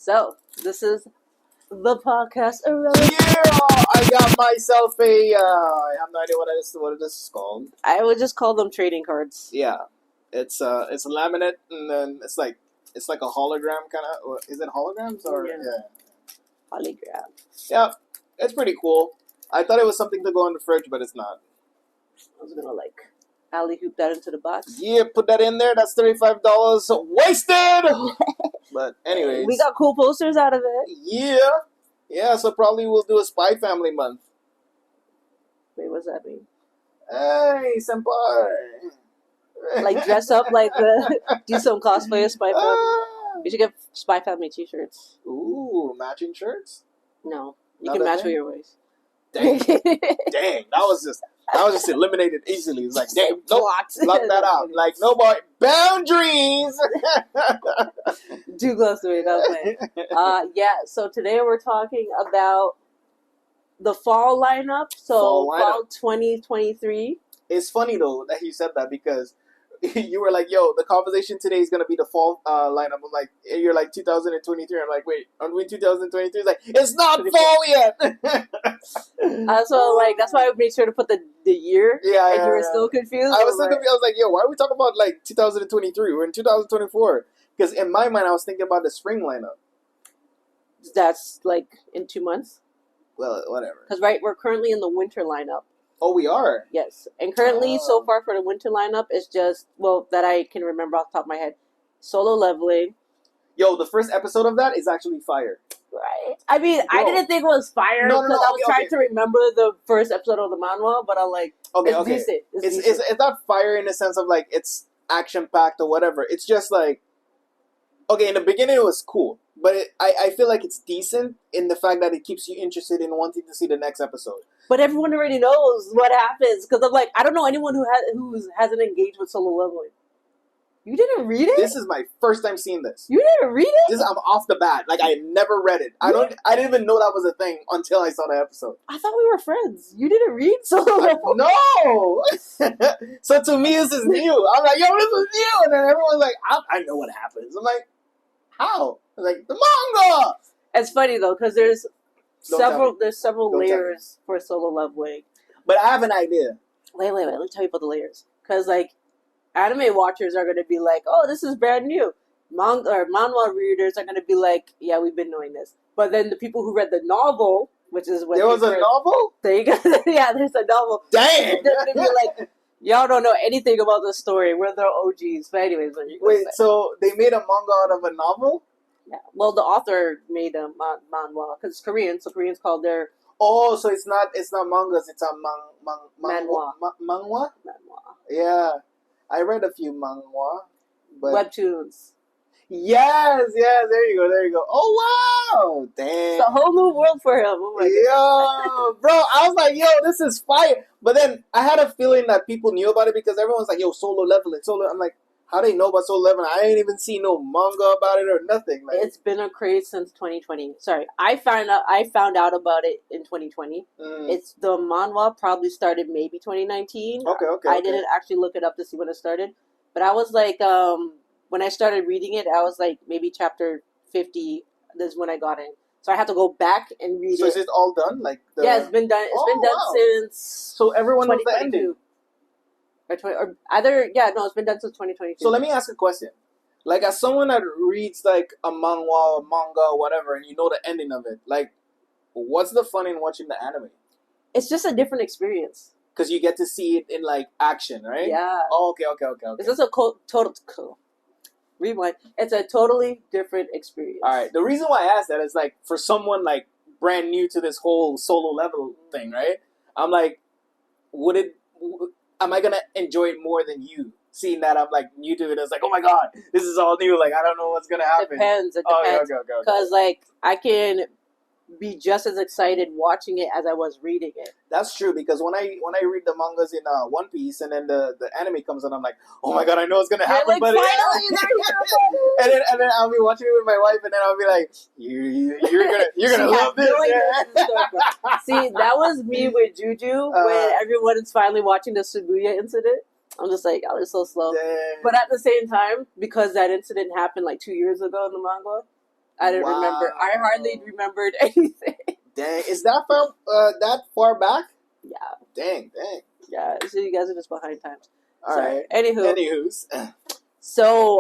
So, this is the podcast around. Yeah, I got myself a. I have no idea what this is called. I would just call them trading cards. Yeah, it's a laminate, and then it's like a hologram kind of. Is it holograms or Yeah. Polygraph. Yeah, it's pretty cool. I thought it was something to go in the fridge, but it's not. I was gonna alley hoop that into the box. Yeah, put that in there. That's $35 wasted. But anyways, We got cool posters out of it. Yeah. So probably we'll do a Spy Family month. Wait, what's that mean? Hey, senpai. Like dress up do some cosplay of Spy Family. We should get Spy Family t-shirts. Ooh, matching shirts. No, you Not can a match thing? with your waist. Dang, that was just eliminated easily. It's like, damn, nope, lock that out. Like, no more boundaries. Too close to me, no. Yeah. So today we're talking about the fall lineup. So fall 2023. It's funny though that you said that because you were like, "Yo, the conversation today is gonna be the fall lineup." I'm like, "You're like 2023." I'm like, "Wait, are we 2023?" It's like, "It's not fall yet." So that's why I made sure to put the year. Yeah, and you were still confused. I was still confused. I was like, "Yo, why are we talking about like 2023? We're in 2024." Because in my mind, I was thinking about the spring lineup. That's in 2 months. Well, whatever. Because we're currently in the winter lineup. Oh, we are? Yes. And currently, so far for the winter lineup, it's just, that I can remember off the top of my head, Solo Leveling. Yo, the first episode of that is actually fire. Right. I mean, I didn't think it was fire because I was trying to remember the first episode of the manhwa, but I'm like, it's decent. It's not fire in the sense of like it's action-packed or whatever. It's just like, okay, in the beginning it was cool, but I feel like it's decent in the fact that it keeps you interested in wanting to see the next episode. But everyone already knows what happens because I'm like, I don't know anyone who hasn't engaged with Solo Leveling. You didn't read it? This is my first time seeing this. You didn't read it? I'm off the bat. Like I never read it. I didn't even know that was a thing until I saw the episode. I thought we were friends. You didn't read Solo Leveling? No. So to me, this is new. I'm like, yo, this is new, and then everyone's like, I know what happens. I'm like, how? I'm like, the manga. It's funny though because there's several layers for Solo Leveling. But I have an idea. Wait. Let me tell you about the layers. Because anime watchers are going to be like, oh, this is brand new. Manhwa readers are going to be like, yeah, we've been knowing this. But then the people who read the novel, which is what there was a novel? There you go. Yeah, there's a novel. Dang. They're going to be like, y'all don't know anything about the story. We're the OGs. But anyways. Wait, so they made a manga out of a novel? Yeah. Well, the author made a manhwa because it's Korean, so Koreans call their... Oh, so it's not mangas, it's a manhwa. Manhwa? Manhwa. Yeah. I read a few manhwa. But Webtoons. Yes, there you go. Oh, wow. Damn. It's a whole new world for him. Oh my yo, bro, I was like, yo, this is fire. But then I had a feeling that people knew about it because everyone's like, yo, Solo Leveling. I'm like, how they know about Solo Leveling? I ain't even seen no manga about it or nothing. Like, it's been a craze since 2020. Sorry, I found out about it in 2020. It's the manhwa probably started maybe 2019. Okay. I didn't actually look it up to see when it started, but I was like, when I started reading it, I was like maybe chapter 50. This is when I got in, so I had to go back and read it. So is it all done? Yeah, it's been done. It's been done since. So everyone knows the ending. It's been done since 2022. So let me ask a question. Like, as someone that reads, like, a manhwa or manga or whatever, and you know the ending of it, like, what's the fun in watching the anime? It's just a different experience. Because you get to see it in, like, action, right? Yeah. Oh, okay. It's just a total... Rewind. It's a totally different experience. All right. The reason why I asked that is, like, for someone, like, brand new to this whole Solo Level thing, right? I'm like, am I going to enjoy it more than you? Seeing that I'm, like, new to it, it's like, oh my god, this is all new. Like, I don't know what's going to happen. It depends. Okay. Because, I can be just as excited watching it as I was reading it. That's true, because when I read the mangas in One Piece and then the anime comes on, I'm like, oh my god, I know it's gonna happen, but finally, and then I'll be watching it with my wife, and then I'll be like, you're gonna love this. See, that was me with Juju when everyone is finally watching the Shibuya incident. I'm just like, oh, it's so slow. Dang. But at the same time, because that incident happened 2 years ago in the manga, I didn't remember. I hardly Wow. remembered anything. Dang, is that far back? Yeah, Dang. yeah. So you guys are just behind times. All Sorry. right. Anywho, Anywho's, so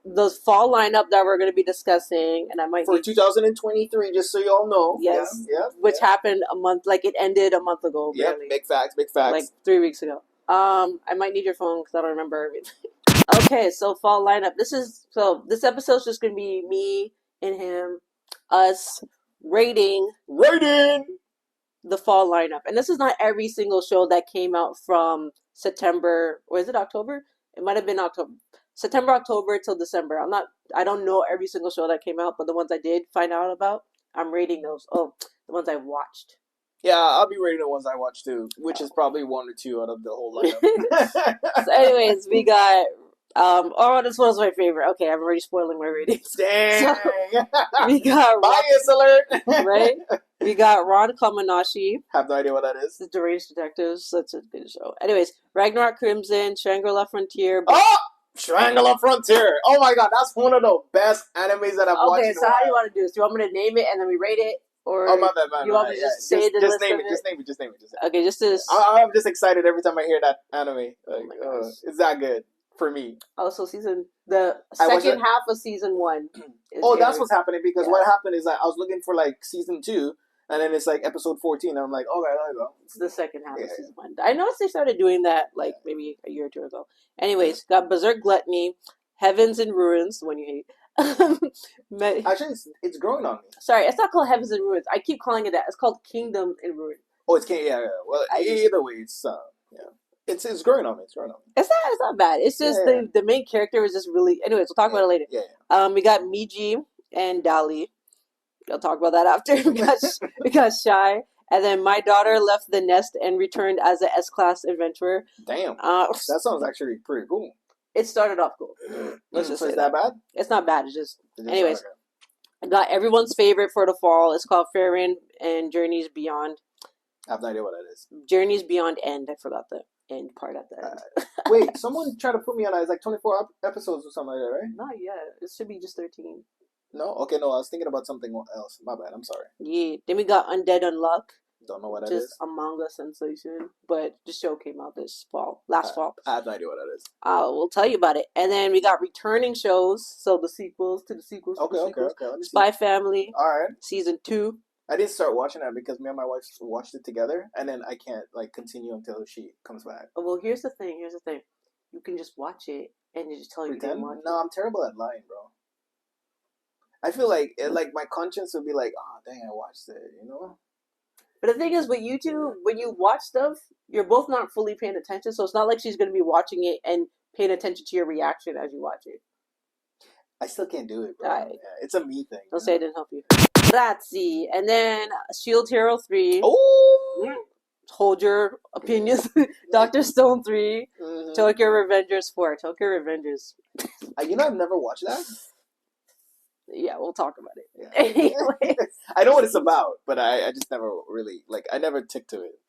the fall lineup that we're going to be discussing, and I might for need 2023, just so you all know. yes, Yeah. which happened a month, like it ended a month ago, Yep. barely, Big facts. like 3 weeks ago. I might need your phone because I don't remember everything. Okay, so fall lineup. This episode's just gonna be me and him, us rating Rating. the fall lineup, and this is not every single show that came out from September, or is it October? It might have been October, September, October till December. I don't know every single show that came out, but the ones I did find out about, I'm rating those. Oh, the ones I watched. Yeah, I'll be rating the ones I watch too, which is probably 1 or 2 out of the whole lineup. So, anyways, we got. Oh, this one's my favorite. Okay, I'm already spoiling my ratings. Dang. So, we got Bias alert. right. We got Ron Kamanashi. Have no idea what that is. The Deranged Detectives. Such a good show. Anyways, Ragnarok Crimson, Shangri-La Frontier. Oh! Shangri-La Frontier. Oh my god, that's one of the best animes that I've watched. Okay, so how do you want to do this? Do you want me to name it and then we rate it? Or oh, my bad. You want me to just say the list name of it. Just name it. Okay, just to... I'm just excited every time I hear that anime. Like, my gosh. it's that good for me. Oh, so the second half of season 1. That's what's happening because what happened is I was looking for like season 2, and then it's like episode 14, and I'm like, okay, there you go. It's the second half of season 1. I noticed they started doing that like maybe a year or 2 ago. Anyways, got Berserk Gluttony, Heavens and Ruins, the one you hate. Actually, it's growing on me. Sorry, it's not called Heavens and Ruins. I keep calling it that. It's called Kingdom in Ruins. Oh, it's well, either way, it's it's growing on me. It's not bad. It's just the main character is just really. Anyways, we'll talk about it later. Yeah. We got Miji and Dali. I'll talk about that after. we got Shy, and then My Daughter Left the Nest and Returned as an S-Class Adventurer. Damn. That sounds actually pretty cool. It started off cool. Let's just say that bad. It's not bad. It's just anyways. I got everyone's favorite for the fall. It's called Fairy and Journeys Beyond. I have no idea what that is. Journeys Beyond End. I forgot the end part at the end. Wait, someone tried to put me on that. It's like 24 episodes or something like that, right? Not yet. It should be just 13. No? Okay, no. I was thinking about something else. My bad. I'm sorry. Yeah. Then we got Undead Unluck. Don't know what that is. Just a manga sensation. But the show came out last fall. I have no idea what that is. We'll tell you about it. And then we got returning shows. So the sequels to the sequels. Okay. Spy Family. All right. Season 2. I didn't start watching that because me and my wife watched it together, and then I can't continue until she comes back. Well, here's the thing. You can just watch it and just tell you didn't watch it. No, I'm terrible at lying, bro. I feel like my conscience would be like, oh dang, I watched it, you know. But the thing is, with YouTube, when you watch stuff, you're both not fully paying attention, so it's not like she's going to be watching it and paying attention to your reaction as you watch it. I still can't do it, bro. Yeah, it's a me thing. Don't say it didn't help you. Grazie. And then Shield Hero 3. Oh! Hold your opinions. Dr. Stone 3. Mm-hmm. Tokyo Revengers 4. Tokyo Revengers. I've never watched that. Yeah, we'll talk about it. Yeah. Anyway. I know what it's about, but I just never really, I never tick to it.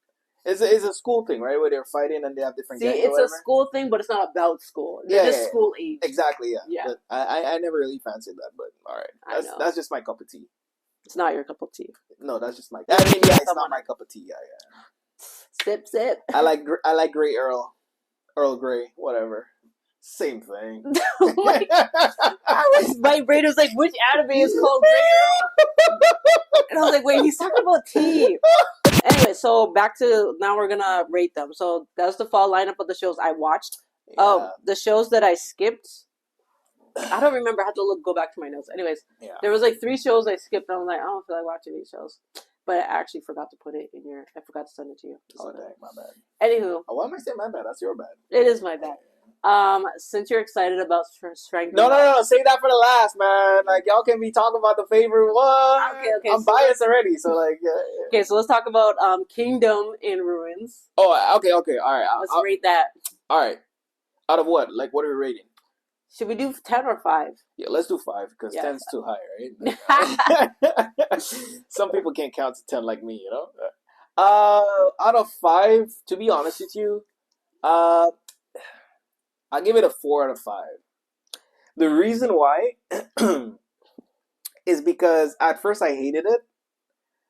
It's a school thing, right? Where they're fighting and they have different gangs. It's a school thing, but it's not about school. They're just school age. Exactly, yeah. Yeah. But I never really fancied that, but alright. That's just my cup of tea. It's not your cup of tea. No, that's just my... it's not my cup of tea, yeah. Sip. I like Grey Earl Grey, whatever. Same thing. My brain was like, which anime is called Grey Earl? And I was like, wait, he's talking about tea. Anyway, so back to now we're gonna rate them. So that's the fall lineup of the shows I watched. Yeah. The shows that I skipped, I don't remember. I have to go back to my notes. Anyways, there was 3 shows I skipped. And I'm like, I don't feel like watching these shows. But I actually forgot to put it in I forgot to send it to you. Oh, dang, my bad. Anywho. Why am I saying my bad? That's your bad. It is my bad. Since you're excited about Strength. No. Say that for the last, man. Y'all can be talking about the favorite one. Okay. I'm biased already, so yeah. Okay, so let's talk about Kingdom in Ruins. Oh, okay. All right. Let's rate that. All right. Out of what? What are we rating? Should we do 10 or 5? Yeah, let's do 5 because 10's too high, right? Some people can't count to 10 like me, you know. Out of 5, to be honest with you, I'll give it a 4 out of 5. The reason why is because at first I hated it,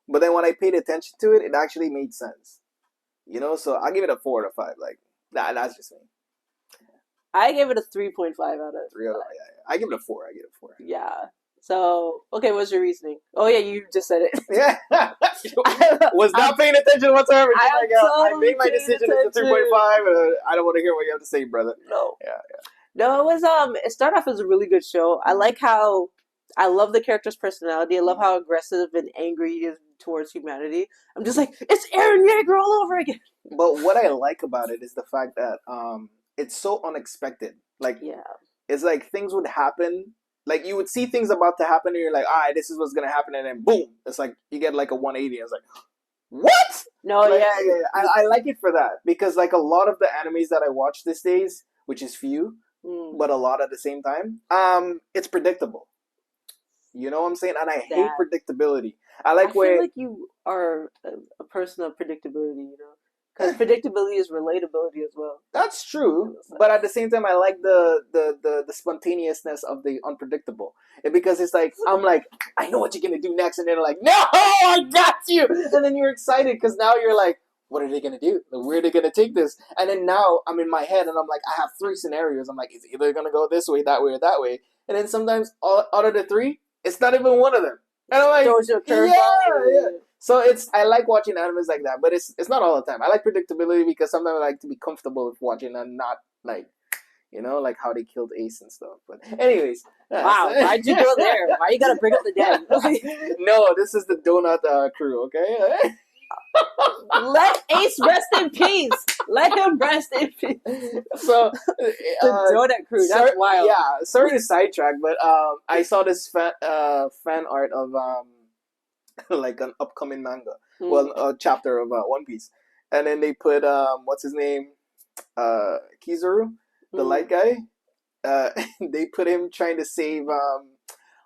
but then when I paid attention to it, it actually made sense. You know, so I'll give it a 4 out of 5. Like that's just me. I gave it a 3.5 out of 3 out of 5. Yeah. I give it a 4. I give it a 4. Yeah. So, okay, what's your reasoning? Oh, yeah, you just said it. Yeah. Was not paying attention whatsoever. I made my decision. It's a 3.5. I don't want to hear what you have to say, brother. No. Yeah. No, it started off as a really good show. I like how, I love the character's personality. I love how aggressive and angry he is towards humanity. I'm just like, it's Eren Yeager all over again. But what I like about it is the fact that it's so unexpected. Like, Yeah. it's like things would happen. Like, you would see things about to happen, and you're like, all right, this is what's going to happen. And then, boom. It's like, you get like a 180. It's like, what? No, Like, yeah. I like it for that. Because, like, a lot of the animes that I watch these days, which is few, but a lot at the same time, it's predictable. You know what I'm saying? And I hate predictability. I feel like you are a person of predictability, you know? Because predictability is relatability as well. That's true, but at the same time, I like the spontaneousness of the unpredictable. Because it's like, I'm like, I know what you're gonna do next, and they're like, no, I got you, and then you're excited because now you're like, what are they gonna do? Where are they gonna take this? And then now I'm in my head, and I'm like, I have 3 scenarios. I'm like, it's either gonna go this way, that way, or that way. And then sometimes out of the 3, it's not even one of them. And I'm like, Throws you a curveball. yeah. So I like watching animes like that, but it's not all the time. I like predictability because sometimes I like to be comfortable with watching and not like, you know, like how they killed Ace and stuff. But anyways, wow, why'd you go there? Why you gotta bring up the dead? No, this is the donut crew, okay? Let Ace rest in peace. Let him rest in peace. So the donut crew, that's wild. Yeah, sorry to sidetrack, but I saw this fan art of like an upcoming manga, well, a chapter of One Piece, and then they put what's his name, Kizaru, the light guy. They put him trying to save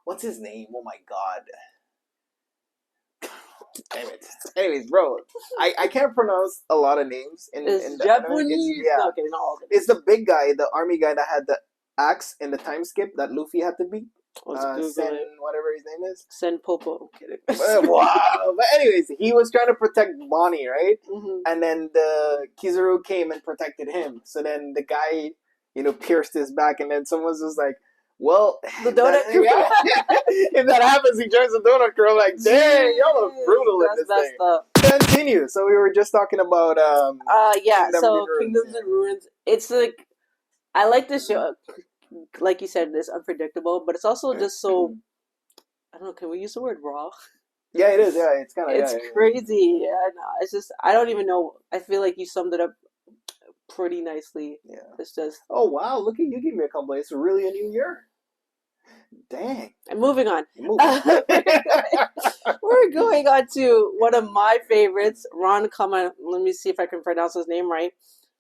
what's his name? Oh my god. Damn it. Anyways, bro, I can't pronounce a lot of names in the Japanese. Yeah. Okay, not all of it. It's the big guy, the army guy that had the axe in the time skip that Luffy had to beat. Sen, whatever his name is. Sen Popo. Wow. But anyways, he was trying to protect Bonnie, right? And then the Kizaru came and protected him. So then the guy, you know, pierced his back, and then someone's just like, well, the donut crew. If that happens, he joins the donut crew. I'm like, dang, y'all are brutal in this thing. Continue. So we were just talking about Kingdoms and Ruins. It's like, I like this show. Like you said, it's unpredictable, but it's also just so, I don't know, can we use the word raw? Yeah, it is. Yeah, it's kind of. It's crazy. Yeah, no, it's just, I don't even know. I feel like you summed it up pretty nicely. Yeah. It's just. Oh wow! Look at you, give me a compliment. It's really a new year. Dang. And moving on. We're going on to one of my favorites, Ron Kama. Let me see if I can pronounce his name right.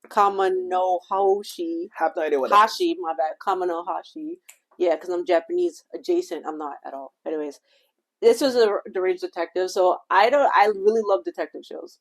Kamanohashi. Have no idea what Hashi, my bad. Kamanohashi. Yeah, because I'm Japanese adjacent. I'm not at all. Anyways, this was a deranged detective. So I really love detective shows.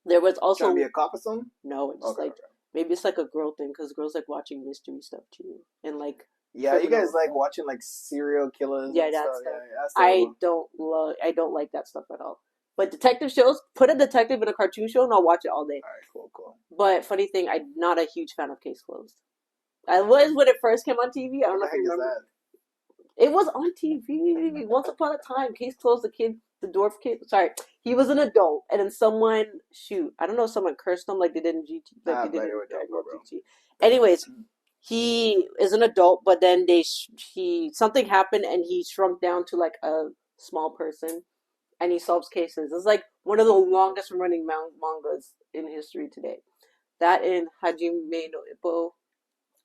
There was also. Trying to be a cop or something? No, it's maybe it's like a girl thing because girls like watching mystery stuff too, and like. Yeah, you guys like watching like serial killers. Yeah, that stuff. I don't like that stuff at all. But detective shows, put a detective in a cartoon show and I'll watch it all day. Alright, cool. But funny thing, I'm not a huge fan of Case Closed. I was when it first came on TV. I don't know if you remember. It was on TV once upon a time. Case Closed, the dwarf kid. Sorry, he was an adult, and then someone I don't know, someone cursed him like they did in GT. Like they did in Dragon Ball GT. Anyways, he is an adult, but then something happened and he shrunk down to like a small person. And he solves cases. It's like one of the longest running mangas in history today. That in Hajime no Ippo.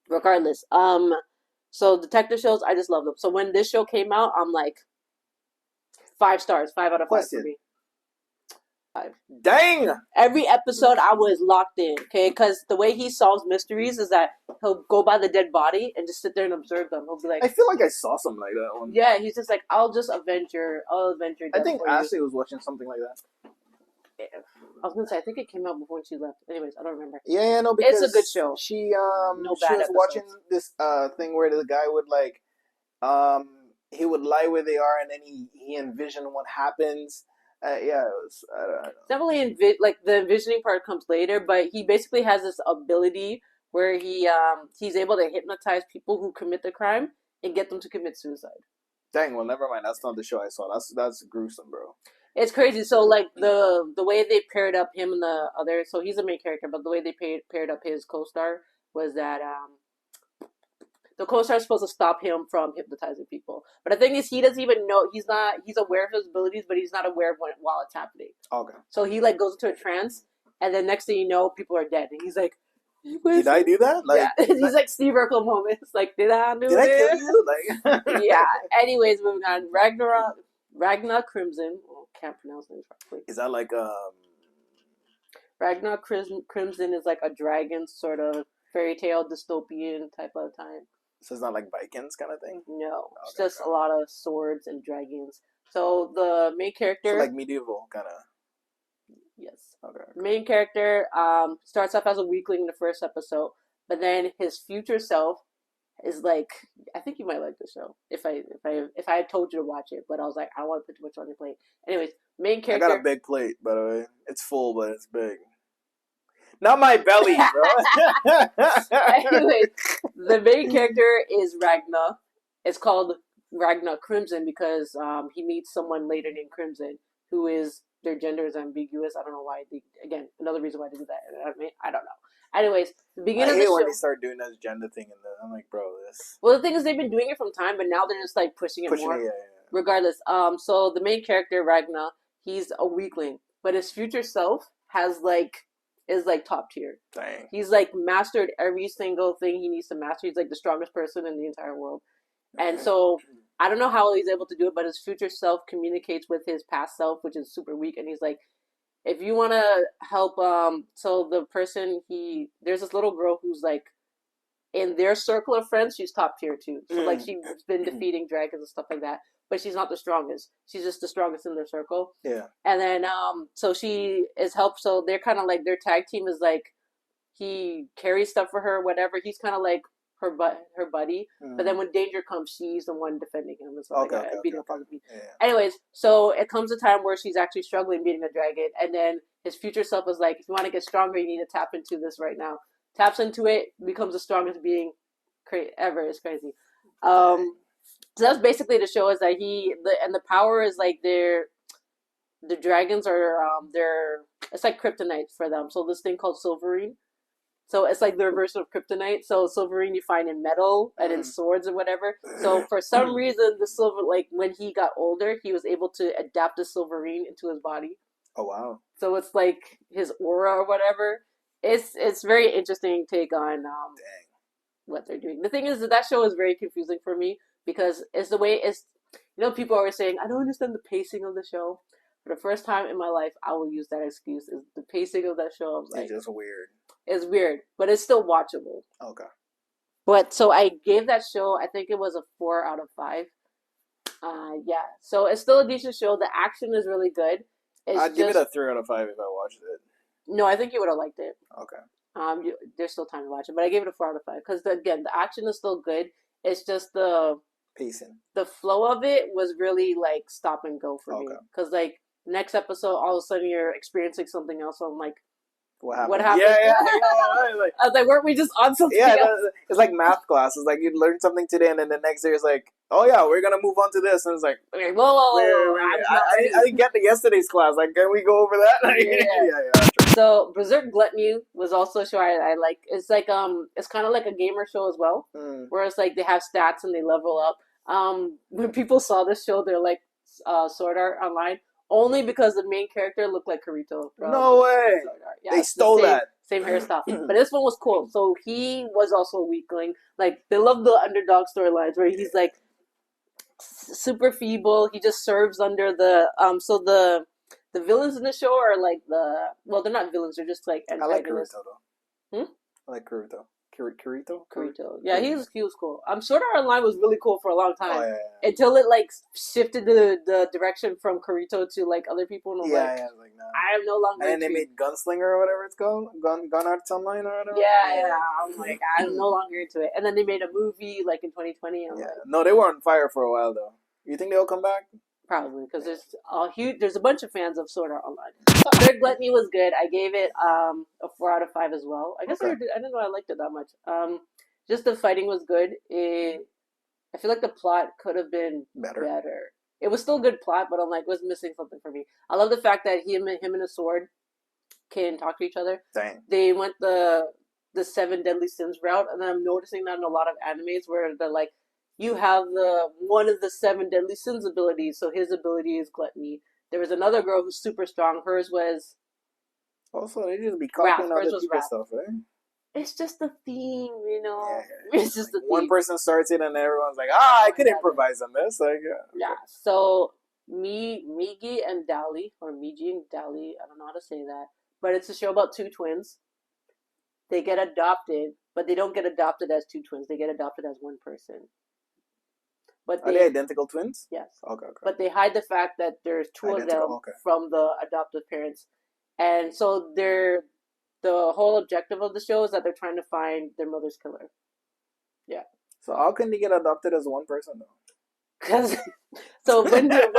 Regardless. So detective shows, I just love them. So when this show came out, I'm like 5 stars, 5 out of 5 for me. 5. Dang! Every episode I was locked in, okay? Because the way he solves mysteries is that he'll go by the dead body and just sit there and observe them. He'll be like, I feel like I saw something like that one. Yeah, he's just like, I'll avenge your I think Ashley was watching something like that. I was gonna say, I think it came out before she left. Anyways, I don't remember. Yeah, no, because it's a good show. She was watching this thing where the guy would like he would lie where they are, and then he envisioned what happens. Yeah, it was. I don't know. Definitely like the envisioning part comes later, but he basically has this ability where he's able to hypnotize people who commit the crime and get them to commit suicide. Dang, well, never mind. That's not the show I saw. That's gruesome, bro. It's crazy. So like the way they paired up him and the other, so he's the main character, but the way they paired up his co-star was that the co-star is supposed to stop him from hypnotizing people. But the thing is, he doesn't even know. He's aware of his abilities, but he's not aware of while it's happening. Okay. So he like goes into a trance, and then next thing you know, people are dead, and he's like, "Did I do that?" Like, yeah, he's like Steve Urkel moments. Like, did I do it? Did I kill you? Like, yeah. Anyways, moving on. Ragnar Crimson. Oh, can't pronounce it properly. Is that like Ragnar Crimson is like a dragon sort of fairy tale dystopian type of time. So it's not like Vikings kind of thing? No, it's just a lot of swords and dragons. So the main character, so like medieval kind of. Yes. Okay. Main character starts off as a weakling in the first episode, but then his future self is like, I think you might like the show if I had told you to watch it, but I was like, I don't want to put too much on your plate. Anyways, main character. I got a big plate, by the way. It's full, but it's big. Not my belly, bro. Anyways, the main character is Ragnar. It's called Ragnar Crimson because he meets someone later named Crimson, who is their gender is ambiguous. I don't know why. Again, another reason why they do that. I don't know. Anyways, the beginning of the show. When they start doing this gender thing, I'm like, bro, this. Well, the thing is, they've been doing it from time, but now they're just like pushing it more. Yeah. Regardless, so the main character Ragnar, he's a weakling, but his future self is top tier. Dang. He's like mastered every single thing he needs to master. He's like the strongest person in the entire world. And so I don't know how he's able to do it, but his future self communicates with his past self, which is super weak. And he's like, if you want to help, so the person there's this little girl who's like, in their circle of friends, she's top tier too. So like she's been defeating dragons and stuff like that, but she's not the strongest. She's just the strongest in their circle. Yeah. And then so she is helped. So they're kind of like their tag team is like he carries stuff for her, whatever. He's kind of like her buddy. But then when danger comes, she's the one defending him and stuff beating up on the people. Yeah. Anyways, so it comes a time where she's actually struggling beating a dragon, and then his future self is like, if you want to get stronger, you need to tap into this right now. Taps into it, becomes the strongest being ever. It's crazy. So that's basically the show. Is that the power is like the dragons are it's like kryptonite for them. So this thing called Silverine. So it's like the version of kryptonite. So Silverine you find in metal and in swords and whatever. So for some reason the silver, like when he got older, he was able to adapt the Silverine into his body. Oh wow! So it's like his aura or whatever. It's very interesting take on what they're doing. The thing is that show is very confusing for me because it's the way it's. People are always saying I don't understand the pacing of the show. For the first time in my life, I will use that excuse. Is the pacing of that show? I was like, it's just weird. It's weird, but it's still watchable. Okay. But so I gave that show. I think it was a 4 out of 5. Yeah. So it's still a decent show. The action is really good. I'd give it a 3 out of 5 if I watched it. No, I think you would have liked it. Okay. There's still time to watch it, but I gave it a 4 out of 5 because again, the action is still good. It's just the pacing, the flow of it was really like stop and go for me. Because like next episode, all of a sudden you're experiencing something else. So I'm like, what happened? Yeah. I was like, weren't we just on something else? It's like math class. It's like you learn something today, and then the next day it's like, oh yeah, we're gonna move on to this, and it's like, whoa. I didn't get the yesterday's class. Like, can we go over that? Yeah. So Berserk Gluttony was also a show I like. It's like it's kind of like a gamer show as well, where it's like they have stats and they level up. When people saw this show, they're like Sword Art Online. Only because the main character looked like Kirito. No way! Yeah, they stole that. Same hairstyle. But this one was cool. So he was also a weakling. Like, they love the underdog storylines where he's like super feeble. He just serves under the so the villains in the show are like they're not villains, they're just like antagonists. I like Kirito though. I like Kirito. Kirito. Yeah, he was cool. Sword Art Online was really cool for a long time. Oh, yeah. Until it like shifted the direction from Kirito to like other people. And no. I am no longer. And then they made Gunslinger or whatever it's called, Gun Arts Online or whatever. Yeah. I'm like, I'm no longer into it. And then they made a movie like in 2020. No, they were on fire for a while though. You think they'll come back? Probably because there's a bunch of fans of Sword Art Online. Third Gluttony was good. I gave it a 4 out of 5 as well. I guess Okay. I didn't know I liked it that much. Just the fighting was good. I feel like the plot could have been Better. better. It was still good plot, but I'm like, was missing something for me. I love the fact that him and a sword can talk to each other. Dang. They went the seven deadly sins route, and then I'm noticing that in a lot of animes where they're like, you have the one of the seven deadly sins abilities, so his ability is gluttony. There was another girl who's super strong. Hers was Also, they just be wrath. copying Hers other was people's wrath. stuff, right? It's just the theme, you know. Yeah. It's just Like, the one theme. person starts it and everyone's like, I could Yeah. improvise on this. Like, yeah. Yeah. So Migi and Dali, or Miji and Dali, I don't know how to say that, but it's a show about two twins. They get adopted, but they don't get adopted as two twins. They get adopted as one person. But Are they identical twins? yes. Okay. But they hide the fact that there's two of them Okay. from the adoptive parents, and so the whole objective of the show is that they're trying to find their mother's killer. Yeah. So how can they get adopted as one person though? Because so when the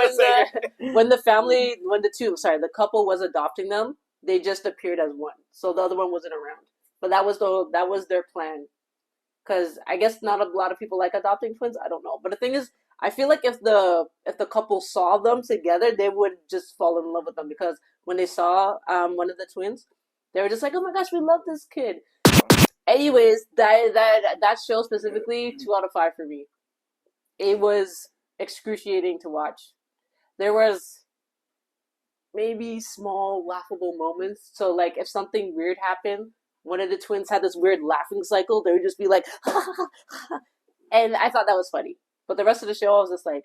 couple was adopting them, they just appeared as one. So the other one wasn't around. But that was their plan. Because I guess not a lot of people like adopting twins. I don't know. But the thing is, I feel like if the couple saw them together, they would just fall in love with them. Because when they saw one of the twins, they were just like, "Oh my gosh, we love this kid." Anyways, that show specifically, 2 out of 5 for me. It was excruciating to watch. There was maybe small laughable moments. So like if something weird happened, one of the twins had this weird laughing cycle. They would just be like, and I thought that was funny. But the rest of the show, I was just like,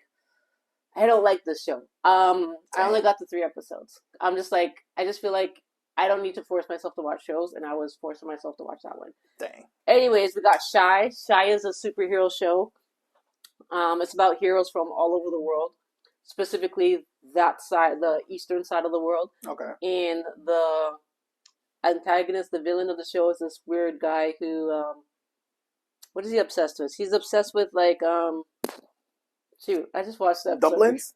I don't like this show. I only got to 3 episodes. I'm just like, I just feel like I don't need to force myself to watch shows, and I was forcing myself to watch that one. Dang. Anyways, we got Shy. Shy is a superhero show. It's about heroes from all over the world, specifically that side, the eastern side of the world. Okay. And the antagonist, the villain of the show, is this weird guy who, what is he obsessed with? He's obsessed with like, shoot, I just watched that. Dumplings?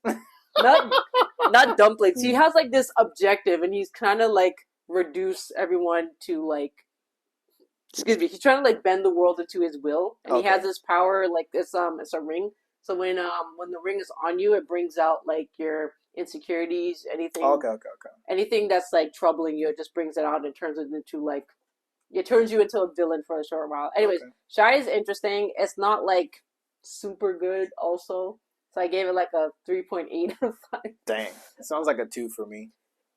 Not dumplings. He has like this objective, and he's kind of like reduce everyone to like. Excuse me. He's trying to like bend the world into his will, and he has this power like this. It's a ring. So when the ring is on you, it brings out like your insecurities, anything. Okay. Anything that's like troubling you, it just brings it out and turns it into like. It turns you into a villain for a short while. Anyways, Shy is interesting. It's not like super good, also. So I gave it like a 3.8 out of 5. Dang, it sounds like a 2 for me.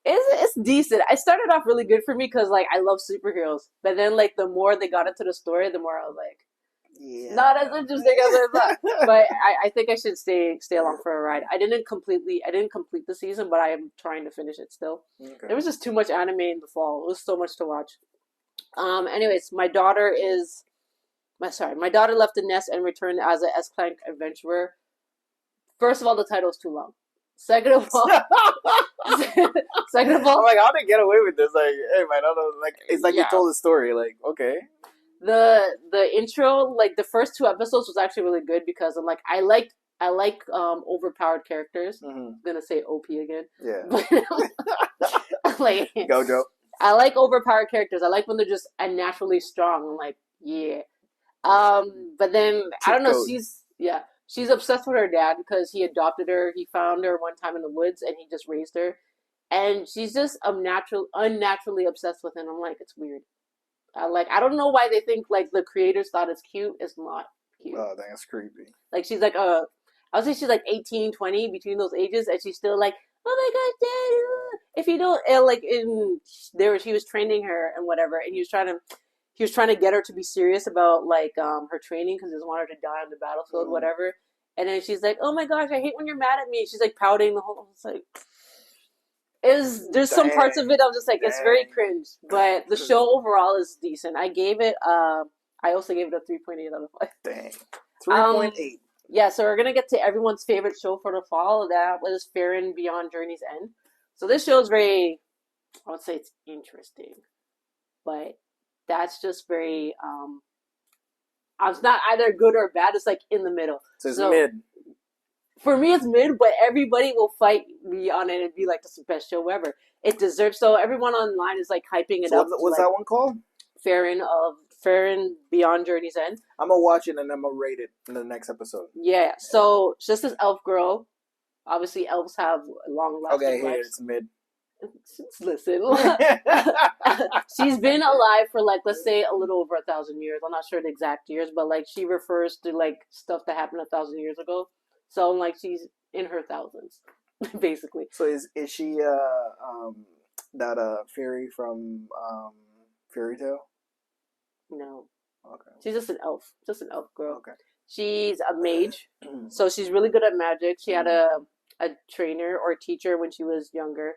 It's decent. I started off really good for me because like I love superheroes, but then like the more they got into the story, the more I was like, not as interesting as I thought. But I think I should stay along for a ride. I didn't complete the season, but I am trying to finish it still. Okay. There was just too much anime in the fall. It was so much to watch. Anyways, my daughter left the nest and returned as an S-Clank adventurer. First of all, the title is too long. Second of all, I'm like, how did they get away with this? Like, hey, my daughter, like, it's like you told the story. Like, okay. The intro, like the first 2 episodes, was actually really good because I'm like, I like overpowered characters. Mm-hmm. I'm gonna say OP again. Yeah. Like Gojo. I like overpowered characters. I like when they're just unnaturally strong. I'm like, yeah. But then I don't know. She's obsessed with her dad because he adopted her. He found her one time in the woods and he just raised her, and she's just unnaturally obsessed with him. I'm like, it's weird. I don't know why they think like the creators thought it's cute. It's not cute. Oh, that's creepy. Like she's like I would say she's like 18, 20, between those ages, and she's still like, oh my god, dad! If you don't, like he was training her and whatever, and he was trying to get her to be serious about like her training because he doesn't want her to die on the battlefield, whatever. And then she's like, "Oh my gosh, I hate when you're mad at me." She's like pouting the whole. It's like, there's some parts of it I'm just like it's very cringe, but the show overall is decent. I gave it. I also gave it a 3.8 out of 5. Dang, 3.8. Yeah, so we're gonna get to everyone's favorite show for the fall. That was Farin Beyond Journey's End. So this show is very, I would say it's interesting, but that's just very it's not either good or bad. It's like in the middle. So it's mid. For me, it's mid, but everybody will fight me on it and be like, "This is the best show ever." It deserves. So everyone online is like hyping it So up to what's like that one called? Farron Beyond Journey's End. I'm gonna watch it and I'm gonna rate it in the next episode. Yeah. So just this elf girl. Obviously, elves have long Okay, lasting here lives. it's mid. Listen, she's been alive for like let's say a little over 1,000 years. I'm not sure the exact years, but like she refers to like stuff that happened 1,000 years ago. So like she's in her thousands, basically. So is she that fairy from Fairy Tale? No, Okay. she's just an elf girl. Okay. She's a mage, so she's really good at magic. She had a trainer or teacher when she was younger,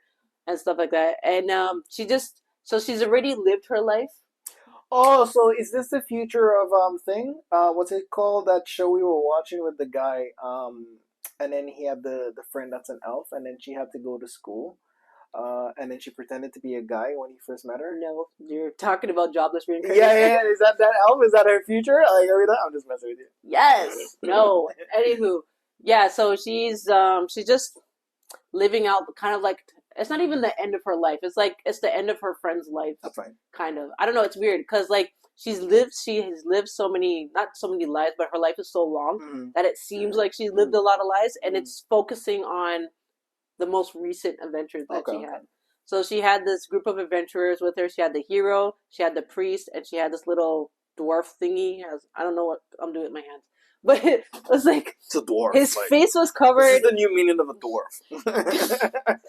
and stuff like that. And she's already lived her life. Oh, so is this the future of thing? What's it called? That show we were watching with the guy, and then he had the friend that's an elf, and then she had to go to school, and then she pretended to be a guy when he first met her. No, you're talking about jobless Yeah, reincarnation. yeah, yeah. Is that elf? Is that her future? Like every time, I'm just messing with you. Yes. No. Anywho, yeah. So she's just living out kind of like it's not even the end of her life. It's like it's the end of her friend's life. That's fine. Kind of. I don't know. It's weird because like she has lived so many not so many lives, but her life is so long Mm-hmm. that it seems like she's lived a lot of lives, and it's focusing on the most recent adventures that Okay, she okay. had. So she had this group of adventurers with her. She had the hero, she had the priest, and she had this little dwarf thingy. I don't know what I'm doing with my hands, but it was like It's a dwarf. his like, face was This covered. is the new meaning of a dwarf.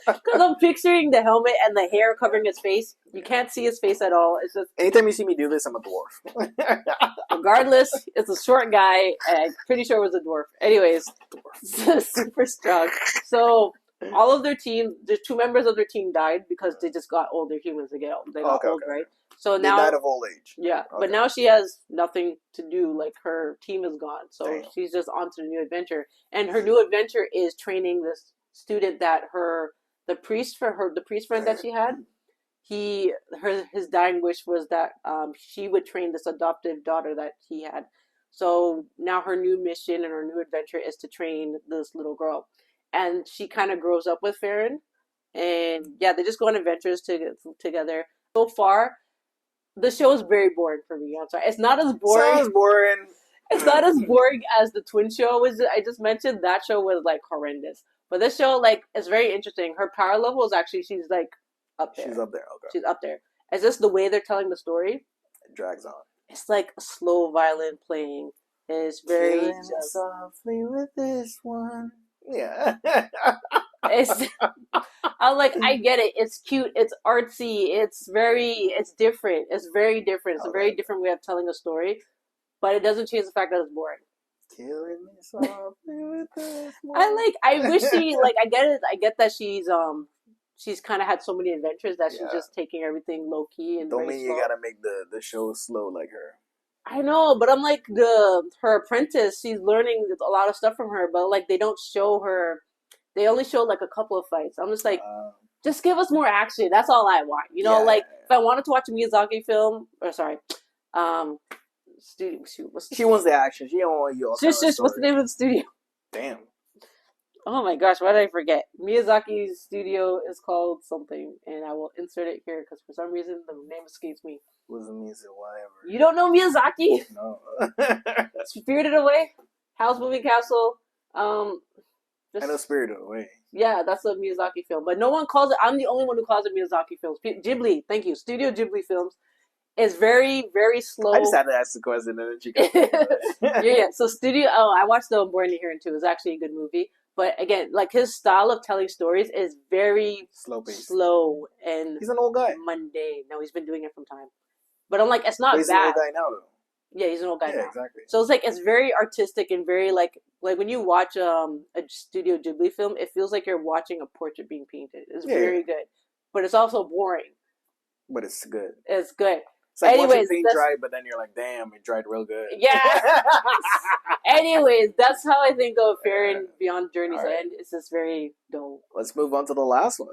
Because I'm picturing the helmet and the hair covering his face. You can't see his face at all. It's just, Anytime you see me do this, I'm a dwarf. regardless, it's a short guy, and I'm pretty sure it was a dwarf. Anyways, super strong. So all of their team, the two members of their team died because they just got old. They're humans. They got Okay, old, okay. right? So They now, died of old age. yeah, but Okay. now she has nothing to do. Like her team is gone, so Damn. she's just on to the new adventure. And her new adventure is training this student that the priest friend that she had. His dying wish was that she would train this adoptive daughter that he had. So now her new mission and her new adventure is to train this little girl, and she kind of grows up with Farron, and yeah, they just go on adventures together. So far, the show is very boring for me. I'm sorry, it's not as boring. Sounds boring. It's not as boring as the twin show was. I just mentioned that show was like horrendous, but this show like is very interesting. Her power level is actually she's like up there. She's up there. Okay. She's up there. It's just the way they're telling the story. It drags on. It's like a slow violin playing. It's very Killing me just. softly with this one. Yeah. It's. I'm like, I get it. It's cute. It's artsy. It's different. It's very different. It's a very different way of telling a story, but it doesn't change the fact that it's boring. Killing me softly with this one. I wish she I get it. I get that she's kind of had so many adventures that she's just taking everything low key and Don't very mean slow. you gotta make the show slow like her. I know, but I'm like her apprentice. She's learning a lot of stuff from her, but like they don't show her. They only show like a couple of fights. I'm just like, just give us more action. That's all I want. You know, like if I wanted to watch a Miyazaki film, or sorry, studio. She wants the action. She don't want you. What's the name of the studio? Damn. Oh my gosh, why did I forget? Miyazaki's studio is called something, and I will insert it here because for some reason the name escapes me. Wasn't music, whatever. You don't know Miyazaki? No. Spirited Away, Howl's Moving Castle. I know Spirited Away. Yeah, that's a Miyazaki film, but no one calls it. I'm the only one who calls it Miyazaki films. Ghibli, thank you. Studio Ghibli films is very, very slow. I just had to ask the question, and then she got yeah. So Studio. Oh, I watched the Born to Herein too. It's actually a good movie. But again, like his style of telling stories is very slow and he's an old guy. Mundane. No, he's been doing it from time. But I'm like, it's not he's bad. He's an old guy now, though. Yeah, he's an old guy now. Exactly. So it's like it's very artistic and very like when you watch a Studio Ghibli film, it feels like you're watching a portrait being painted. It's very good, but it's also boring. But it's good. It's good. It's like watching paint dry, but then you're like, damn, it dried real good. Yeah. Anyways, that's how I think of Farron Beyond Journey's End. It's just very dull. Let's move on to the last one.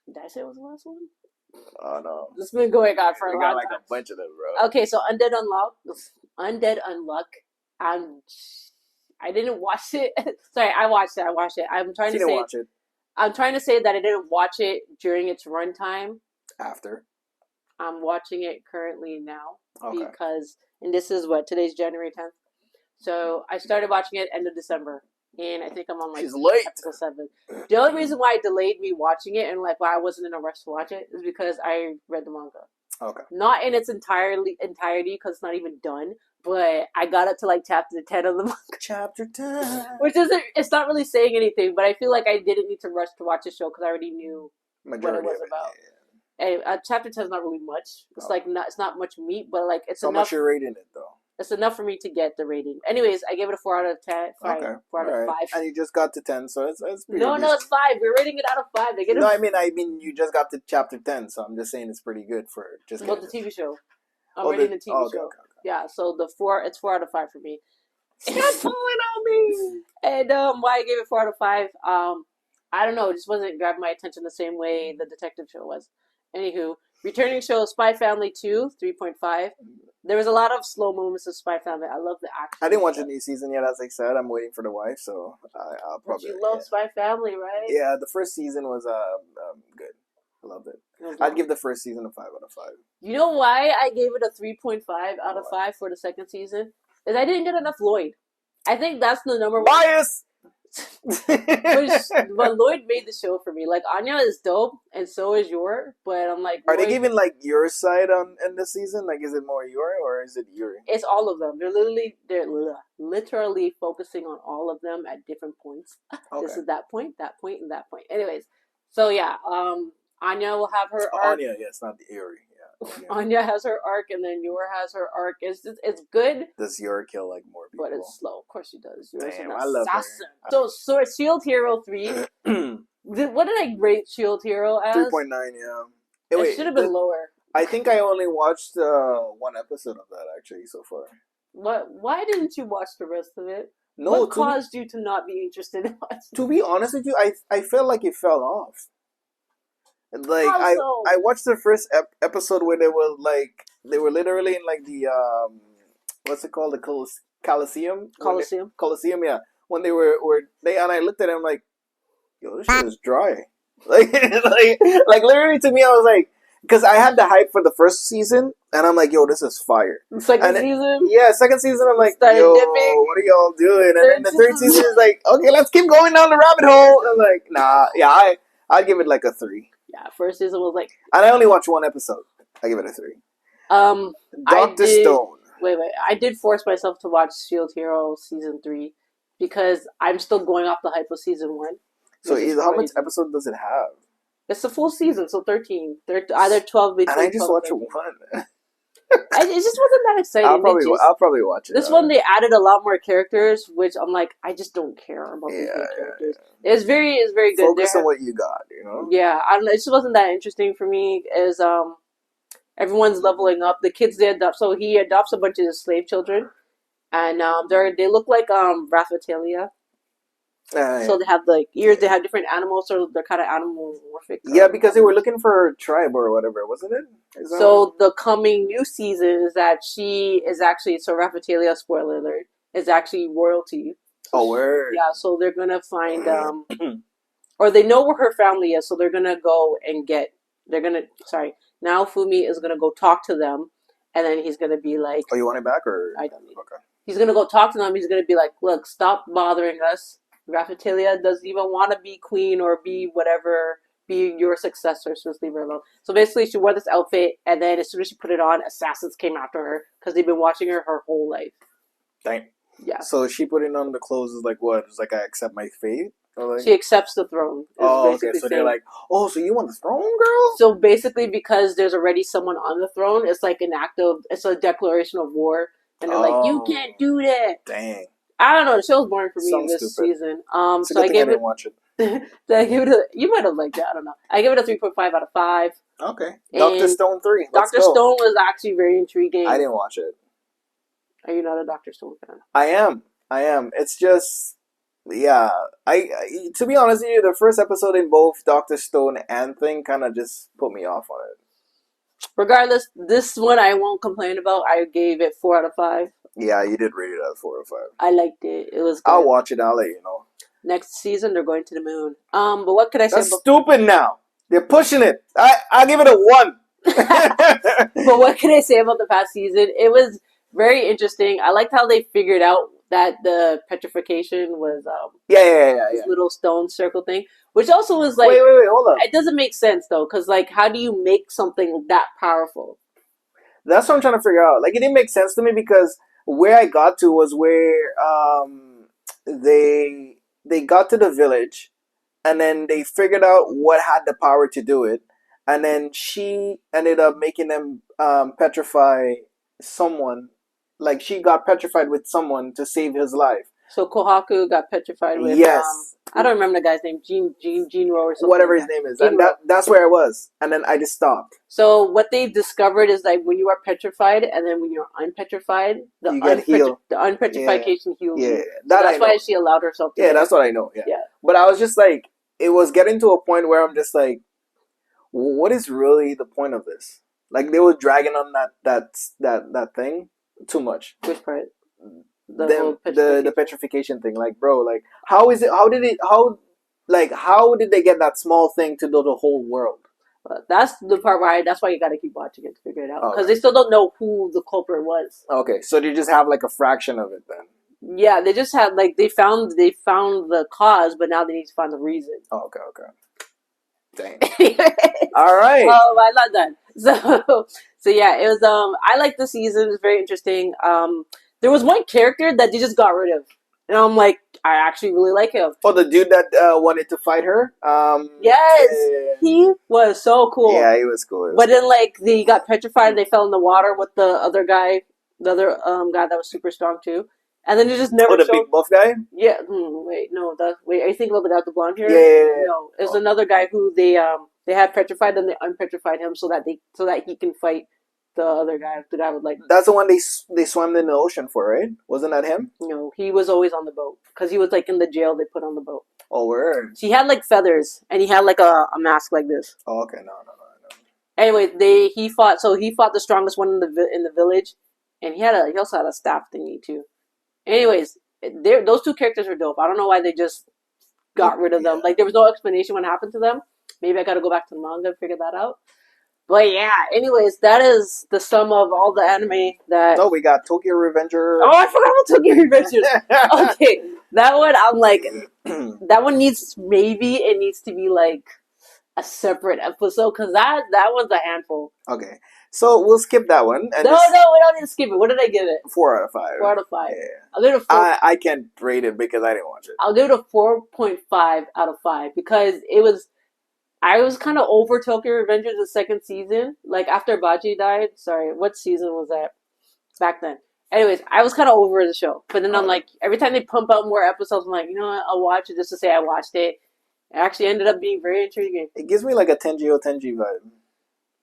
Did I say it was the last one? Oh no. This has been going on for a long time. We got like a bunch of them, bro. Okay, so Undead Unluck. I didn't watch it. Sorry, I watched it. I'm trying She to didn't say watch it I'm trying to say that I didn't watch it during its runtime. after. I'm watching it currently now Okay. because, and this is what today's January 10th. So I started watching it end of December, and I think I'm on like She's late. episode 7. The only reason why it delayed me watching it and like why I wasn't in a rush to watch it is because I read the manga. Okay. Not in its entirety because it's not even done, but I got up to like chapter 10 of the manga, Chapter 10. which isn't. It's not really saying anything, but I feel like I didn't need to rush to watch the show because I already knew Majority what it was of it. about. Yeah. Anyway, chapter 10 is not really much. It's like not. It's not much meat, but like it's How enough. much you're rating it though? It's enough for me to get the rating. Anyways, I gave it a 4 out of 10. 5. Okay. 4 out of 5. And you just got to 10, so it's pretty No, decent. it's 5. We're rating it out of 5. They get No, I mean you just got to chapter 10, so I'm just saying it's pretty good for just Well, the TV show. I'm rating the TV show. Okay. Yeah, so it's 4 out of 5 for me. Stop pulling on me. And why I gave it 4 out of 5? I don't know. It just wasn't grabbing my attention the same way the detective show was. Anywho, returning show Spy Family 2, 3.5. There was a lot of slow moments of Spy Family. I love the action. I didn't watch the new season yet, as I said. I'm waiting for the wife, so I'll But probably. you love Spy Family, right? Yeah, the first season was good. I loved it. I'd give the first season a 5 out of 5. You know why I gave it a 3.5 out of 5 for the second season? Is I didn't get enough Lloyd. I think that's the number one. Bias. But Lloyd made the show for me. Like Anya is dope, and so is Yor. But I'm like, Are they Lloyd- giving like your side on in this season? Like, is it more your or is it Yuri? It's all of them. They're literally focusing on all of them at different points. Okay. This is that point, and that point. Anyways, so yeah, Anya will have her It's arc. Anya, yeah, it's not the Yuri. Yeah. Anya has her arc, and then Yor has her arc. It's good, Does Yuri kill like more people? but it's slow. Of course she does. Yor's Damn, an I love her. assassin. So Shield Hero 3. What did I rate Shield Hero as? 3.9, yeah. Hey, It wait, should have been lower. I think I only watched one episode of that actually so far. What? Why didn't you watch the rest of it? No, What caused you to not be interested in watching? to be honest with you, I felt like it fell off. Like How so? I watched the first episode where they were literally in like the what's it called, the Coliseum. Coliseum, yeah. When they were and I looked at him like, yo, this shit is dry. Like literally to me, I was like, because I had the hype for the first season, and I'm like, yo, this is fire. Second season? Yeah, second season, I'm like, Started yo, dipping. what are y'all doing? And then the third season is like, okay, let's keep going down the rabbit hole. I'm like, nah, yeah, I'd give it like a 3. Yeah, first season was like. And I only watched one episode. I give it a 3. Dr. Stone. Wait. I did force myself to watch Shield Hero season 3 because I'm still going off the hype of season 1. So how much episode does it have? It's a full season, so 13. Either 12 between. And I just 12 watched and one. it just wasn't that exciting. I'll probably watch it. This one they added a lot more characters, which I'm like, I just don't care about these new characters. Yeah. It's very good. Focus on what you got, you know. Yeah, I don't know. It just wasn't that interesting for me. Is everyone's leveling up. The kids they adopt, so he adopts a bunch of slave children, and they look like Raphtalia. So they have like ears. They have different animals, so they're kind of animomorphic. Yeah, because they were looking for a tribe or whatever, wasn't it? So the coming new season is that she is actually Raphtalia. Spoiler alert! Is actually royalty. Oh, word. Yeah, so they're gonna find or they know where her family is, so they're gonna go and now Fumi is gonna go talk to them, and then he's gonna be like, "Oh, you want it back or I don't need it." Okay. He's gonna go talk to them. He's gonna be like, "Look, stop bothering us. Raphtalia doesn't even want to be queen or be whatever, be your successor, so just leave her alone." So basically, she wore this outfit, and then as soon as she put it on, assassins came after her because they've been watching her whole life. Dang. Yeah. So she putting on the clothes is like what? It's like I accept my fate. Or like... She accepts the throne. Oh, okay. So they're like, oh, so you want the throne, girl? So basically, because there's already someone on the throne, it's like it's a declaration of war, and they're like, you can't do that. Dang. I don't know. The show's boring for me Sounds this stupid. season. So I didn't watch it. So I give it you might have liked it. I don't know. I give it a 3.5 out of 5. Okay. Dr. Stone 3. Dr. Stone was actually very intriguing. I didn't watch it. Are you not a Dr. Stone fan? I am. It's just, yeah. I to be honest with you, the first episode in both Dr. Stone and Thing kind of just put me off on it. Regardless, this one I won't complain about. I gave it 4 out of 5. Yeah, you did rate it at 4 or 5. I liked it. It was I'll good. watch it. I'll let you know. Next season they're going to the moon. But what could I say That's about? stupid. Now they're pushing it. I'll give it a 1. But what can I say about the past season? It was very interesting. I liked how they figured out that the petrification was Yeah. this little stone circle thing, which also was like, Wait, hold up. it doesn't make sense though, because like, how do you make something that powerful? That's what I'm trying to figure out. Like, it didn't make sense to me because where I got to was where they got to the village, and then they figured out what had the power to do it, and then she ended up making them petrify someone. Like, she got petrified with someone to save his life. So Kohaku got petrified with Yes. I don't remember the guy's name, Jinro or something. Whatever like his name is. Jinro. And that's where I was. And then I just stopped. So what they've discovered is like when you are petrified and then when you're unpetrified, You get healed. the unpetrification heals Yeah. you. So That's why she allowed herself to. Yeah, that's what I know. Yeah. Yeah. But I was just like, it was getting to a point where I'm just like, what is really the point of this? Like, they were dragging on that thing too much. Which part? The petrification thing. Like, bro, like, how did they get that small thing to do the whole world? That's the part where that's why you got to keep watching it to figure it out, because Okay. they still don't know who the culprit was. Okay, so they just have like a fraction of it then. Yeah, they just had like they found the cause, but now they need to find the reason. Oh, okay. Dang. All right. I love that. So yeah, it was I liked the season. It was very interesting. There was one character that they just got rid of, and I'm like, I actually really like him. Oh, the dude that wanted to fight her. Yes, he was so cool. Yeah, he was cool. But then like they got petrified and they fell in the water with the other guy, guy that was super strong too. And then they just never. Oh, the big buff guy. Yeah. Wait. Are you thinking about the guy with the blonde hair? Yeah. No, it's another guy who they had petrified and they unpetrified him so that he can fight the other guy. The guy with like. That's the one they swam in the ocean for, right? Wasn't that him? No, he was always on the boat because he was like in the jail they put on the boat. Oh, word. He had like feathers and he had like a mask like this. Oh, okay. No. Anyway, he fought the strongest one in the village, and he also had a staff thingy too. Anyways, those two characters were dope. I don't know why they just got rid of them. Like, there was no explanation what happened to them. Maybe I gotta go back to the manga and figure that out. But yeah, anyways, that is the sum of all the anime that... Oh, we got Tokyo Revenger. Oh, I forgot about Tokyo Revengers. Okay, that one, I'm like... that one needs to be like a separate episode, because that one's a handful. Okay. So we'll skip that one. And No, we don't need to skip it. What did I give it? 4 out of 5. 4 out of 5. Yeah. I'll give it a 4. I can't rate it because I didn't watch it. I'll give it a 4.5 out of 5 because I was kind of over Tokyo Revengers the second season. Like, after Baji died. Sorry, what season was that? Back then. Anyways, I was kind of over the show. But then I'm like, every time they pump out more episodes, I'm like, you know what? I'll watch it just to say I watched it. It actually ended up being very intriguing. It gives me like a Tenji vibe.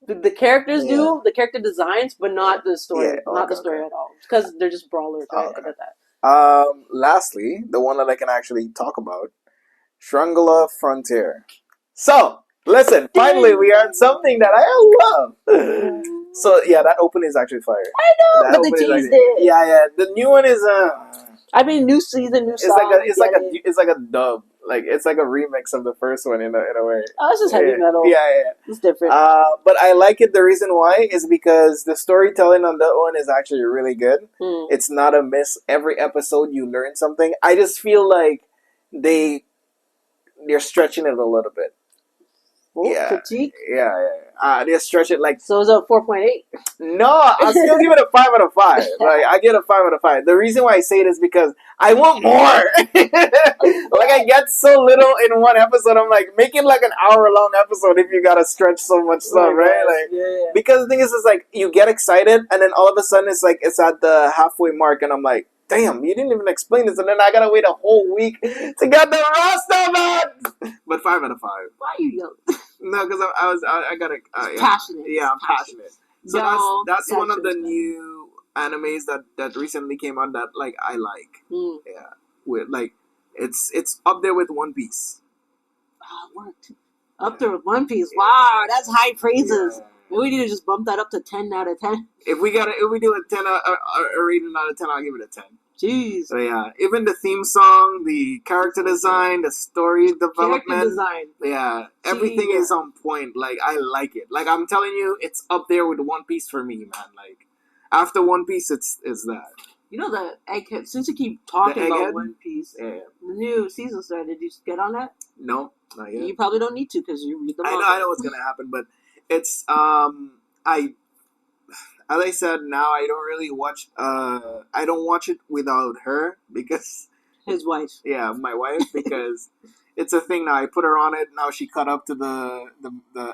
The characters do, the character designs, but not the story. The story at all. Because they're just brawlers, right? Okay. I get that. Lastly, the one that I can actually talk about, Shangri-La Frontier. So, listen, finally we had something that I love. So, yeah, that opening is actually fire. I know, but they changed it. Yeah. The new one is I mean, new season, new song. It's like a dub. Like, it's like a remix of the first one in a way. Oh, it's just heavy metal. Yeah. It's different. But I like it. The reason why is because the storytelling on that one is actually really good. It's not a miss. Every episode you learn something. I just feel like they're stretching it a little bit. Critique? Yeah. They stretch it like... So it's a 4.8? No, I'll still give it a 5 out of 5. Like, I get a 5 out of 5. The reason why I say it is because I want more. Like, I get so little in one episode. I'm like, make it like an hour-long episode if you gotta stretch so much stuff, right? Like, because the thing is, it's like, you get excited, and then all of a sudden, it's like, it's at the halfway mark, and I'm like, damn, you didn't even explain this, and then I gotta wait a whole week to get the rest of it. But 5 out of 5. Why are you yelling? No, because I gotta. Passionate. Yeah, I'm passionate. So No, that's one of the new animes that recently came out that like I like. Yeah, with like it's up there with One Piece. Oh, it worked. Up there with One Piece. Wow, that's high praises. Maybe we need to just bump that up to 10 out of 10. If we do a 10, a rating out of 10, I'll give it a 10. Jeez. So yeah, even the theme song, the character design, the story development, Character design. yeah, everything is on point. Like I like it. Like I'm telling you, it's up there with One Piece for me, man. Like after One Piece, it's that. You know the egghead. Since you keep talking about Egghead? One Piece, Yeah. the new season started. Did you get on that? No, not yet. You probably don't need to because you read the manga. I know what's gonna happen, but it's as I said, now I don't really watch. I don't watch it without her because His wife. yeah, my wife because it's a thing now. I put her on it. Now she caught up to the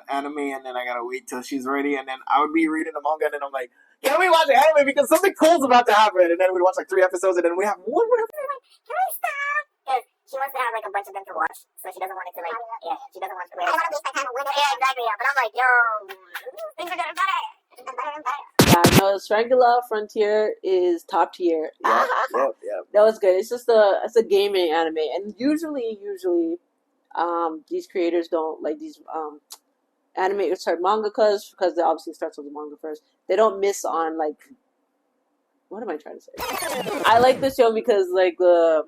anime, and then I gotta wait till she's ready, and then I would be reading the manga, and then I'm like, can we watch the anime because something cool's about to happen? And then we'd watch like 3 episodes, and then we have one. Can I stop? Because she wants to have like a bunch of them to watch, so she doesn't want it to like, yeah, she doesn't want to. I don't want to waste my time with it. Yeah, exactly. Yeah. But I'm like, yo, things are getting better. Yeah, no, Strangula Frontier is top tier. Yeah. That was good. It's a gaming anime, and usually, these creators don't like these animators, mangakas, because they obviously starts with the manga first. They don't miss on like. What am I trying to say? I like this show because like the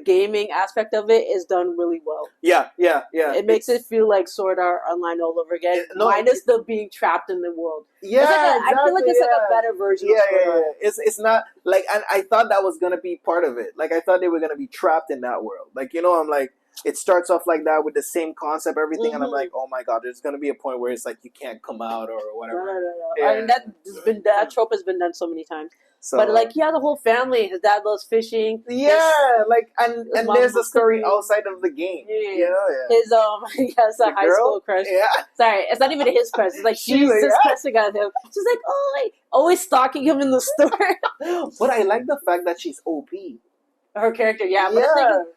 gaming aspect of it is done really well. Yeah. It makes it feel like Sword Art Online all over again, minus the being trapped in the world. Yeah, I feel like it's like a better version of Sword Art. It's not like, and I thought that was gonna be part of it. Like I thought they were gonna be trapped in that world. Like I'm like, it starts off like that with the same concept, everything, and I'm like, oh my god, there's gonna be a point where it's like you can't come out or whatever. No. Yeah. I mean, that trope has been done so many times. So, but like he has a whole family. His dad loves fishing. Yeah, like and mom there's a loves story cooking. outside of the game. Yeah. Yeah. His he has a The high girl? school crush. Yeah. Sorry, it's not even his crush. It's like she's Sheila, just yeah. crushing on him. She's like, oh, like, always stalking him in the store. But I like the fact that she's OP. Her character, yeah. But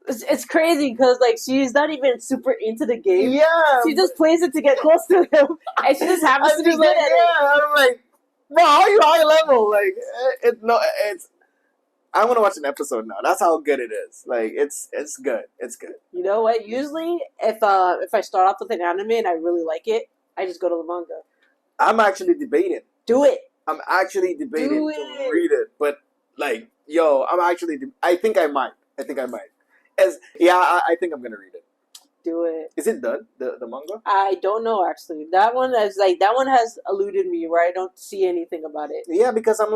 it's crazy because like she's not even super into the game. Yeah. She just plays it to get close to him, and she just happens to be good at it. Yeah, I'm like, bro, how are you high level? Like, it's. I want to watch an episode now. That's how good it is. Like, it's good. It's good. You know what? Usually, if I start off with an anime and I really like it, I just go to the manga. I'm actually debating. Do it. I'm actually debating Do to it. read it, but like, yo, I think I might. I think I'm gonna read it. Do it. Is it done? The manga? I don't know actually. That one has eluded me where I don't see anything about it. Yeah, because I'm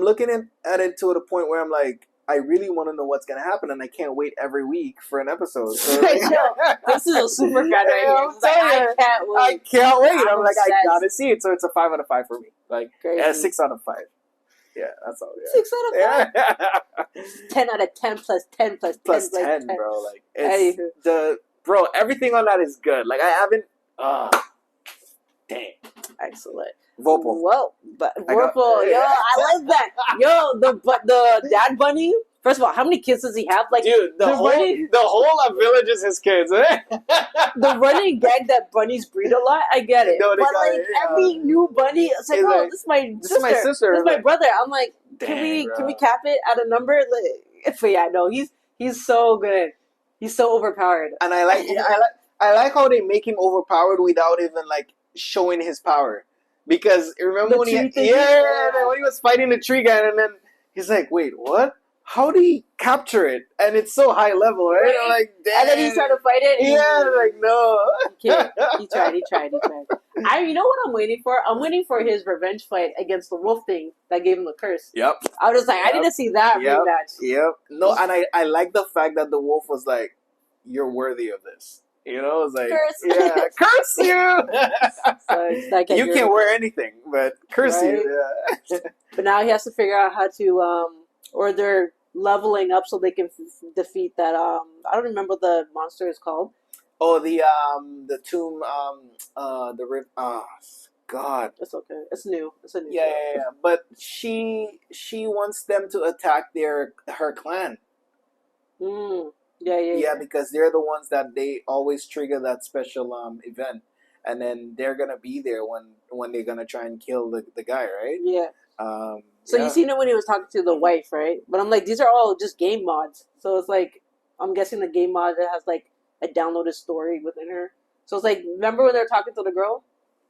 looking at it to the point where I'm like, I really want to know what's gonna happen, and I can't wait every week for an episode. So, This is a super fan right here. It's like, I can't wait. I can't wait. I'm like, obsessed. I gotta see it. So it's a 5 out of 5 for me. Like, Crazy. 6 out of 5. Yeah, that's all. Yeah. 6 out of 5. Yeah. 10 out of 10 plus 10 plus 10 Plus 10, bro. Like, it's everything on that is good. Like, I haven't. Dang. Excellent. Vocal. Well, but I got- Vorpal, yo, I like that. Yo, the dad bunny. First of all, how many kids does he have? Like, Dude, the whole village is his kids, eh? the running gag that bunnies breed a lot, I get it. No, they but got like it, yeah. every new bunny, it's like, It's oh, like, this is my this is my sister. This is my Like, brother. I'm like, can dang, we cap it at a number? Like, but yeah, no, he's so good. He's so overpowered. And I like how they make him overpowered without even like showing his power. Because remember The when tree thing? when he was fighting the tree guy, and then he's like, wait, what? How did he capture it? And it's so high level, right? I'm like, damn. And then he's trying to fight it. Yeah, like no. He can't. He tried. You know what I'm waiting for? I'm waiting for his revenge fight against the wolf thing that gave him the curse. Yep. I was just like, I need to see that Yep. rematch. Yep. No, and I like the fact that the wolf was like, you're worthy of this. You know, it's like, Curse. yeah, curse you. So it's like You can't wear anything, but curse Right? you. Yeah. But now he has to figure out how to, or they're leveling up so they can defeat that. I don't remember what the monster is called. Oh, the tomb, the rip. Oh, God. It's okay. It's new. It's a new. Yeah. But she wants them to attack her clan. Yeah, because they're the ones that they always trigger that special event, and then they're gonna be there when they're gonna try and kill the guy, right? Yeah. So yeah. you seen it when he was talking to the wife, right? But I'm like, these are all just game mods. So it's like, I'm guessing the game mod that has like a downloaded story within her. So it's like, remember when they were talking to the girl?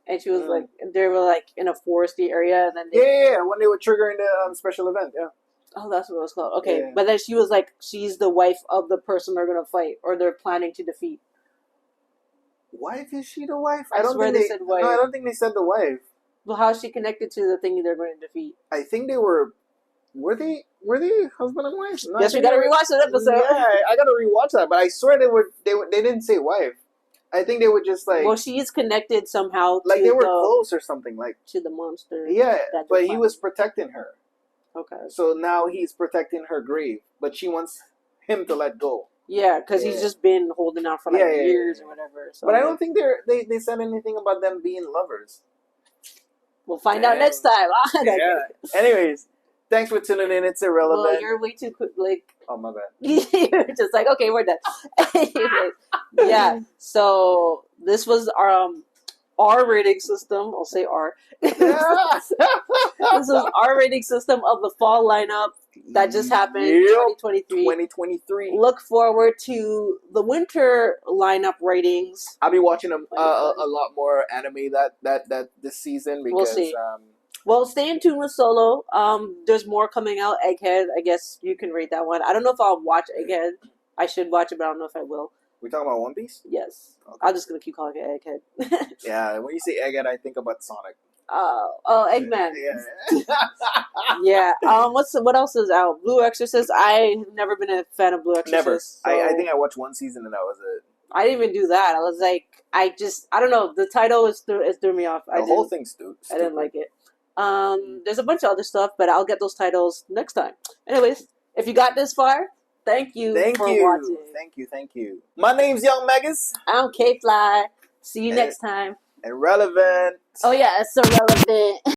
and she was Mm. like, they were like in a foresty area, and then Yeah, when they were triggering the special event, yeah. oh, that's what it was called. Okay, Yeah. but then she was like, she's the wife of the person they're gonna fight, or they're planning to defeat. Wife, is she the wife? I swear they said wife. No, I don't think they said the wife. Well, how is she connected to the thing they're going to defeat? I think they were they husband and wife? No, I Guess we think gotta they were- rewatch that episode. Yeah, I gotta rewatch that. But I swear they didn't say wife. I think they were just like Well, she is connected somehow like to they were the close or something. Like to the monster. yeah, that but you're he fighting. was protecting her. Okay. So now he's protecting her grave, but she wants him to let go. Yeah, because Yeah. he's just been holding out for like Yeah. years or whatever. So But I don't think they said anything about them being lovers. we'll find out Damn. next time. Yeah. Anyways, thanks for tuning in. It's irrelevant. Well, you're way too quick. Like Oh my bad. you're just like, okay, we're done. Anyways, yeah. So this was our R rating system. I'll say R. This was our rating system of the fall lineup that just happened in Yep. 2023. 2023. Look forward to the winter lineup ratings. I'll be watching a lot more anime that this season because We'll see. Well, stay in tune with Solo. There's more coming out. Egghead, I guess you can rate that one. I don't know if I'll watch Egghead. I should watch it, but I don't know if I will. we're talking about One Piece. Yes. Okay. I'm just gonna keep calling it Egghead. Yeah, when you say Egghead, I think about Sonic. Oh, Eggman. Yeah. Yeah. What else is out? Blue Exorcist. I've never been a fan of Blue Exorcist. Never. I so think I watched one season and that was it. I didn't even do that. I was like, I don't know. The title threw me off. The whole thing's stupid. I didn't like it. There's a bunch of other stuff, but I'll get those titles next time. Anyways, if you got this far, thank you for watching. Thank you. My name's Young Megas. I'm K-Fly. See you next time. And Relevant. Oh yeah, it's so relevant.